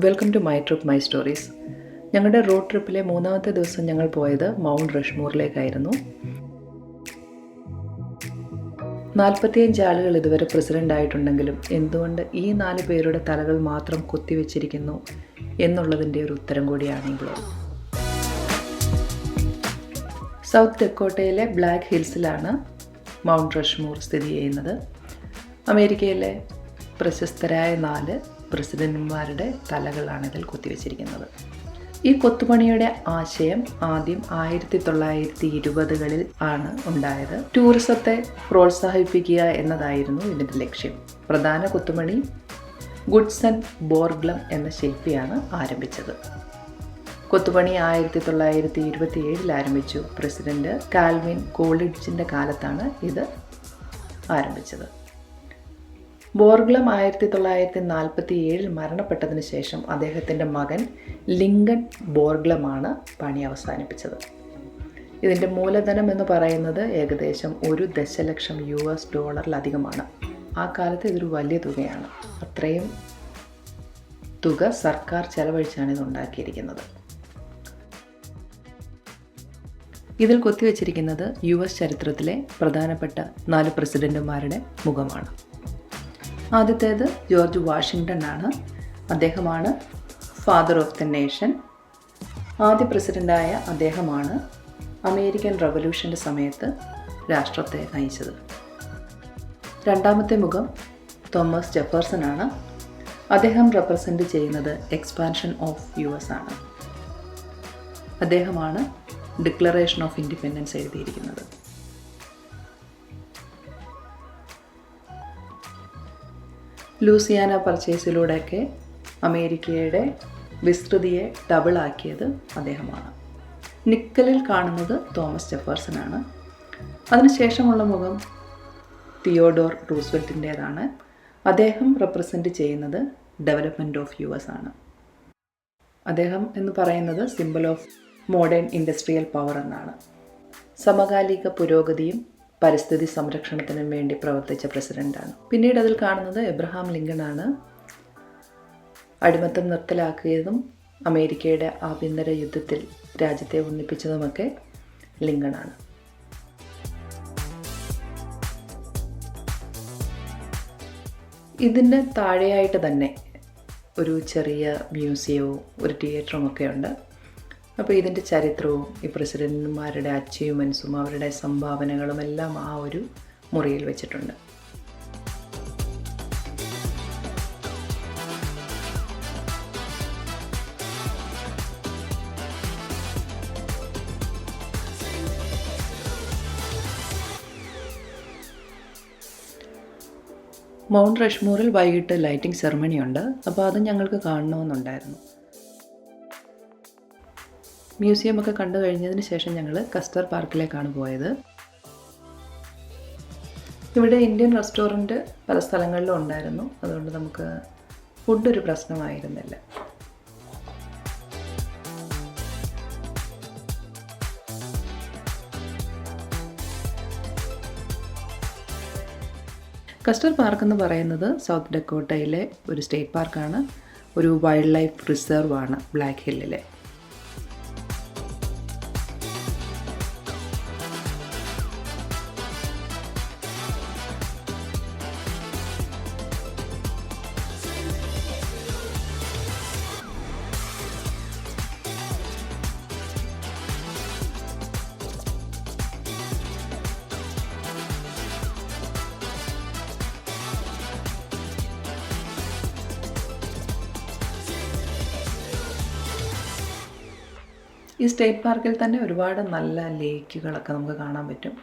Welcome to my trip my stories. ഞങ്ങളുടെ road ട്രിപ്പിലെ മൂന്നാമത്തെ ദിവസം ഞങ്ങൾ പോയത് മൗണ്ട് റഷ്മോറിലേക്കായിരുന്നു. 45 ആളുകൾ ഇതുവരെ പ്രസിഡൻ്റ് ആയിട്ടുണ്ടെങ്കിലും എന്തുകൊണ്ട് ഈ 4 പേരുടെ തലകൾ മാത്രം കൊത്തിവെച്ചിരിക്കുന്നു എന്നുള്ളതിൻ്റെ ഒരു ഉത്തരം കൂടിയാണ് ഈ ബ്ലോഗ്. സൗത്ത് ഡക്കോട്ടയിലെ ബ്ലാക്ക് ഹിൽസിലാണ് മൗണ്ട് റഷ്മോർ സ്ഥിതി ചെയ്യുന്നത്. അമേരിക്കയിലെ പ്രശസ്തരായ 4 പ്രസിഡന്റുമാരുടെ തലകളാണ് ഇതിൽ കൊത്തിവെച്ചിരിക്കുന്നത്. ഈ കൊത്തുപണിയുടെ ആശയം ആദ്യം 1920കളിൽ ആണ് ഉണ്ടായത്. ടൂറിസത്തെ പ്രോത്സാഹിപ്പിക്കുക എന്നതായിരുന്നു ഇതിൻ്റെ ലക്ഷ്യം. പ്രധാന കൊത്തുപണി ഗുഡ്സൺ ബോർഗ്ലം എന്ന ശില്പിയാണ് ആരംഭിച്ചത്. കൊത്തുപണി 1927 ആരംഭിച്ചു. പ്രസിഡന്റ് കാൽവിൻ കോളിഡ്ജിൻ്റെ കാലത്താണ് ഇത് ആരംഭിച്ചത്. ബോർഗ്ലം 1947 മരണപ്പെട്ടതിന് ശേഷം അദ്ദേഹത്തിൻ്റെ മകൻ ലിങ്കൺ ബോർഗ്ലമാണ് പണി അവസാനിപ്പിച്ചത്. ഇതിൻ്റെ മൂലധനം എന്ന് പറയുന്നത് ഏകദേശം $1 ദശലക്ഷം ഡോളറിലധികമാണ്. ആ കാലത്ത് ഇതൊരു വലിയ തുകയാണ്. അത്രയും തുക സർക്കാർ ചെലവഴിച്ചാണ് ഇത് ഉണ്ടാക്കിയിരിക്കുന്നത്. ഇതിൽ കൊത്തിവെച്ചിരിക്കുന്നത് US ചരിത്രത്തിലെ പ്രധാനപ്പെട്ട 4 പ്രസിഡന്റുമാരുടെ മുഖമാണ്. ആദ്യത്തേത് ജോർജ് വാഷിങ്ടൺ ആണ്. അദ്ദേഹമാണ് ഫാദർ ഓഫ് ദ നേഷൻ. ആദ്യ പ്രസിഡൻ്റായ അദ്ദേഹമാണ് അമേരിക്കൻ റവല്യൂഷൻ്റെ സമയത്ത് രാഷ്ട്രത്തെ നയിച്ചത്. രണ്ടാമത്തെ മുഖം തോമസ് ജെഫേഴ്സൺ ആണ്. അദ്ദേഹം റെപ്രസെൻ്റ് ചെയ്യുന്നത് എക്സ്പാൻഷൻ ഓഫ് US ആണ്. അദ്ദേഹമാണ് ഡിക്ലറേഷൻ ഓഫ് ഇൻഡിപെൻഡൻസ് എഴുതിയിരിക്കുന്നത്. ലൂസിയാന പർച്ചേസിലൂടെയൊക്കെ അമേരിക്കയുടെ വിസ്തൃതിയെ ഡബിളാക്കിയത് അദ്ദേഹമാണ്. നിക്കലിൽ കാണുന്നത് തോമസ് ജെഫേഴ്സൺ ആണ്. അതിനുശേഷമുള്ള മുഖം തിയോഡോർ റൂസ്വെൽറ്റിൻ്റേതാണ്. അദ്ദേഹം റെപ്രസെൻ്റ് ചെയ്യുന്നത് ഡെവലപ്മെൻറ്റ് ഓഫ് US ആണ്. അദ്ദേഹം എന്ന് പറയുന്നത് symbol of modern industrial power എന്നാണ്. സമകാലിക പുരോഗതിയും പരിസ്ഥിതി സംരക്ഷണത്തിനും വേണ്ടി പ്രവർത്തിച്ച പ്രസിഡൻ്റാണ്. പിന്നീട് അതിൽ കാണുന്നത് എബ്രഹാം ലിങ്കൺ ആണ്. അടിമത്തം നിർത്തലാക്കിയതും അമേരിക്കയുടെ ആഭ്യന്തര യുദ്ധത്തിൽ രാജ്യത്തെ ഒന്നിപ്പിച്ചതുമൊക്കെ ലിങ്കൺ ആണ്. ഇതിന് താഴെയായിട്ട് തന്നെ ഒരു ചെറിയ മ്യൂസിയവും ഒരു തിയേറ്ററും ഒക്കെ ഉണ്ട്. അപ്പോൾ ഇതിൻ്റെ ചരിത്രവും ഈ പ്രസിഡന്റുമാരുടെ അച്ചീവ്മെൻറ്റ്സും അവരുടെ സംഭാവനകളും എല്ലാം ആ ഒരു മുറിയിൽ വെച്ചിട്ടുണ്ട്. മൗണ്ട് റഷ്മോറിൽ വൈകിട്ട് ലൈറ്റിംഗ് സെറമണി ഉണ്ട്. അപ്പോൾ അത് ഞങ്ങൾക്ക് കാണണമെന്നുണ്ടായിരുന്നു. മ്യൂസിയമൊക്കെ കണ്ടു കഴിഞ്ഞതിന് ശേഷം ഞങ്ങൾ കസ്റ്റർ പാർക്കിലേക്കാണ് പോയത്. ഇവിടെ ഇന്ത്യൻ റെസ്റ്റോറൻറ്റ് പല സ്ഥലങ്ങളിലും ഉണ്ടായിരുന്നു. അതുകൊണ്ട് നമുക്ക് ഫുഡ് ഒരു പ്രശ്നമായിരുന്നില്ല. കസ്റ്റർ പാർക്ക് എന്ന് പറയുന്നത് സൗത്ത് ഡക്കോട്ടയിലെ ഒരു സ്റ്റേറ്റ് പാർക്കാണ്. ഒരു വൈൽഡ് ലൈഫ് റിസർവ് ആണ് ബ്ലാക്ക് ഹില്ലിലെ. ഈ സ്റ്റേറ്റ് പാർക്കിൽ തന്നെ ഒരുപാട് നല്ല ലേക്കുകളൊക്കെ നമുക്ക് കാണാൻ പറ്റും.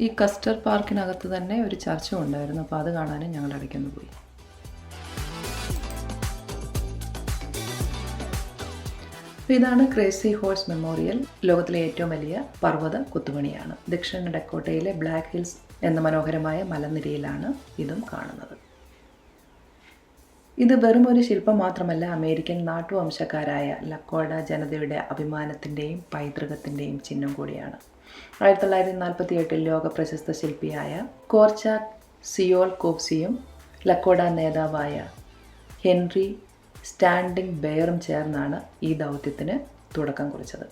ഈ കസ്റ്റർ പാർക്കിനകത്ത് തന്നെ ഒരു ചർച്ചും ഉണ്ടായിരുന്നു. അപ്പോൾ അത് കാണാനും ഞങ്ങൾ ഇടയ്ക്കൊന്ന് പോയി. അപ്പോൾ ഇതാണ് ക്രേസി ഹോഴ്സ് മെമ്മോറിയൽ. ലോകത്തിലെ ഏറ്റവും വലിയ പർവ്വത കുത്തുപണിയാണ്. ദക്ഷിണ ഡക്കോട്ടയിലെ ബ്ലാക്ക് ഹിൽസ് എന്ന മനോഹരമായ മലനിരയിലാണ് ഇതും കാണുന്നത്. ഇത് വെറും ഒരു ശില്പം മാത്രമല്ല, അമേരിക്കൻ നാട്ടുവംശക്കാരായ ലക്കോഡ ജനതയുടെ അഭിമാനത്തിൻ്റെയും പൈതൃകത്തിൻ്റെയും ചിഹ്നം കൂടിയാണ്. 1948 ലോക പ്രശസ്ത ശില്പിയായ കോർച്ചാക് സിയോൾകോവ്സിയും ലക്കോഡ നേതാവായ ഹെൻറി സ്റ്റാൻഡിംഗ് ബെയറും ചേർന്നാണ് ഈ ദൗത്യത്തിന് തുടക്കം കുറിച്ചത്.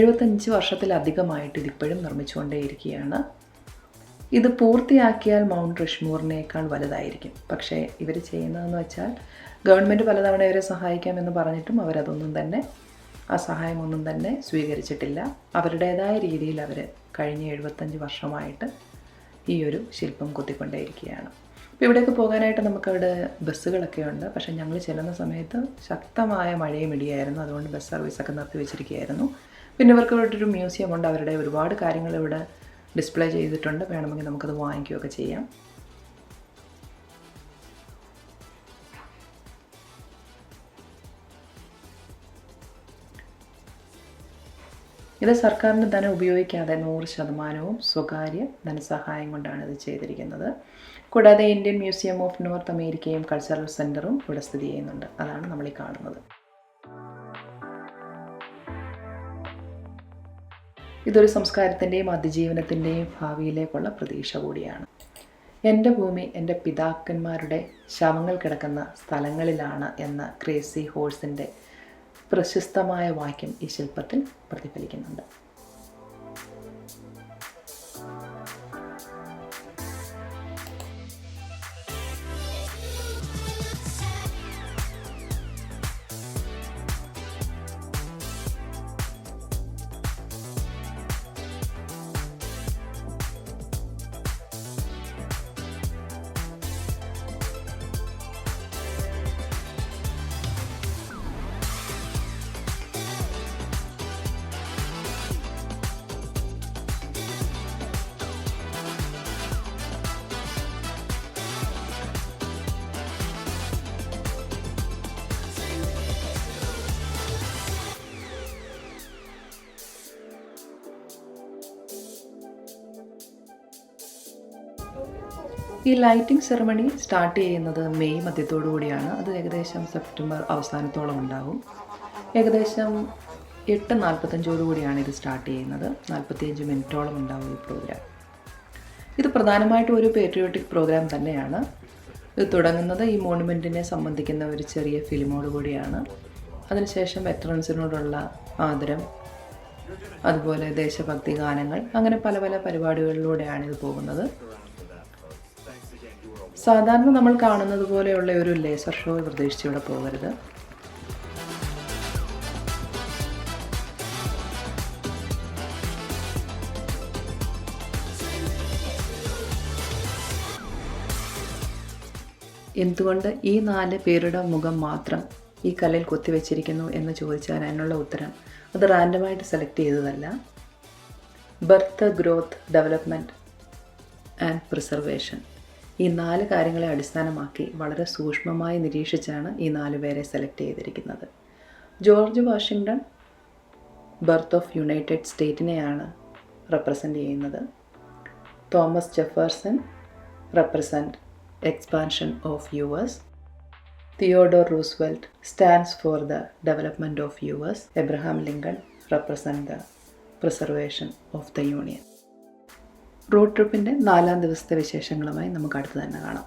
75 വർഷത്തിലധികമായിട്ട് ഇതിപ്പോഴും നിർമ്മിച്ചുകൊണ്ടേയിരിക്കുകയാണ്. ഇത് പൂർത്തിയാക്കിയാൽ മൗണ്ട് റിഷ്മൂറിനേക്കാൾ വലുതായിരിക്കും. പക്ഷേ ഇവർ ചെയ്യുന്നതെന്ന് വെച്ചാൽ, ഗവൺമെൻറ് പലതവണ ഇവരെ സഹായിക്കാമെന്ന് പറഞ്ഞിട്ടും അവരതൊന്നും തന്നെ, ആ സഹായമൊന്നും തന്നെ സ്വീകരിച്ചിട്ടില്ല. അവരുടേതായ രീതിയിൽ അവർ കഴിഞ്ഞ 75 വർഷമായിട്ട് ഈ ഒരു ശില്പം കൊത്തിക്കൊണ്ടേയിരിക്കുകയാണ്. അപ്പോൾ ഇവിടേക്ക് പോകാനായിട്ട് നമുക്കവിടെ ബസ്സുകളൊക്കെ ഉണ്ട്. പക്ഷേ ഞങ്ങൾ ചെല്ലുന്ന സമയത്ത് ശക്തമായ മഴയും ഇടിയായിരുന്നു. അതുകൊണ്ട് ബസ് സർവീസൊക്കെ നിർത്തി വെച്ചിരിക്കുകയായിരുന്നു. പിന്നെ ഇവർക്ക് ഇവിടെ ഒരു മ്യൂസിയം ഉണ്ട്. അവരുടെ ഒരുപാട് കാര്യങ്ങൾ ഇവിടെ ഡിസ്പ്ലേ ചെയ്തിട്ടുണ്ട്. വേണമെങ്കിൽ നമുക്കത് വാങ്ങിക്കുകയൊക്കെ ചെയ്യാം. ഇത് സർക്കാരിൻ്റെ ധനം ഉപയോഗിക്കാതെ 100% സ്വകാര്യ ധനസഹായം കൊണ്ടാണ് ഇത് ചെയ്തിരിക്കുന്നത്. കൂടാതെ ഇന്ത്യൻ മ്യൂസിയം ഓഫ് നോർത്ത് അമേരിക്കയും കൾച്ചറൽ സെൻറ്ററും ഇവിടെ സ്ഥിതി ചെയ്യുന്നുണ്ട്. അതാണ് നമ്മൾ ഈ കാണുന്നത്. ഇതൊരു സംസ്കാരത്തിൻ്റെയും അതിജീവനത്തിൻ്റെയും ഭാവിയിലേക്കുള്ള പ്രതീക്ഷ കൂടിയാണ്. എൻ്റെ ഭൂമി എൻ്റെ പിതാക്കന്മാരുടെ ശവങ്ങൾ കിടക്കുന്ന സ്ഥലങ്ങളിലാണ് എന്ന ക്രേസി ഹോഴ്സിൻ്റെ പ്രശസ്തമായ വാക്യം ഈ ശില്പത്തിൽ പ്രതിഫലിക്കുന്നുണ്ട്. ഈ ലൈറ്റിംഗ് സെറമണി സ്റ്റാർട്ട് ചെയ്യുന്നത് മെയ് മധ്യത്തോടു കൂടിയാണ്. അത് ഏകദേശം സെപ്റ്റംബർ അവസാനത്തോളം ഉണ്ടാകും. ഏകദേശം 8:45 കൂടിയാണ് ഇത് സ്റ്റാർട്ട് ചെയ്യുന്നത്. 45 മിനിറ്റോളം ഉണ്ടാവും ഈ പ്രോഗ്രാം. ഇത് പ്രധാനമായിട്ടും ഒരു പേട്രിയോട്ടിക് പ്രോഗ്രാം തന്നെയാണ്. ഇത് തുടങ്ങുന്നത് ഈ മോണുമെൻറ്റിനെ സംബന്ധിക്കുന്ന ഒരു ചെറിയ ഫിലിമോട് കൂടിയാണ്. അതിനുശേഷം വെറ്ററൻസിനോടുള്ള ആദരം, അതുപോലെ ദേശഭക്തി ഗാനങ്ങൾ, അങ്ങനെ പല പല പരിപാടികളിലൂടെയാണ് ഇത് പോകുന്നത്. സാധാരണ നമ്മൾ കാണുന്നത് പോലെയുള്ള ഒരു ലേസർ ഷോ പ്രതീക്ഷിച്ച് ഇവിടെ പോകരുത്. എന്തുകൊണ്ട് ഈ 4 പേരുടെ മുഖം മാത്രം ഈ കല്ലിൽ കൊത്തിവെച്ചിരിക്കുന്നു എന്ന് ചോദിച്ചാൽ അതിനുള്ള ഉത്തരം, അത് റാൻഡമായിട്ട് സെലക്ട് ചെയ്തതല്ല. Birth, growth, development and preservation, ഈ 4 കാര്യങ്ങളെ അടിസ്ഥാനമാക്കി വളരെ സൂക്ഷ്മമായി നിരീക്ഷിച്ചാണ് ഈ 4 പേരെ സെലക്ട് ചെയ്തിരിക്കുന്നത്. George Washington birth of United സ്റ്റേറ്റിനെയാണ് റെപ്രസെൻ്റ് ചെയ്യുന്നത്. Thomas Jefferson represent expansion of US. Theodore Roosevelt stands for the development of US. Abraham Lincoln represent the preservation of the union. Road ട്രിപ്പിൻ്റെ 4ാം ദിവസത്തെ വിശേഷങ്ങളുമായി നമുക്ക് അടുത്ത് തന്നെ കാണാം.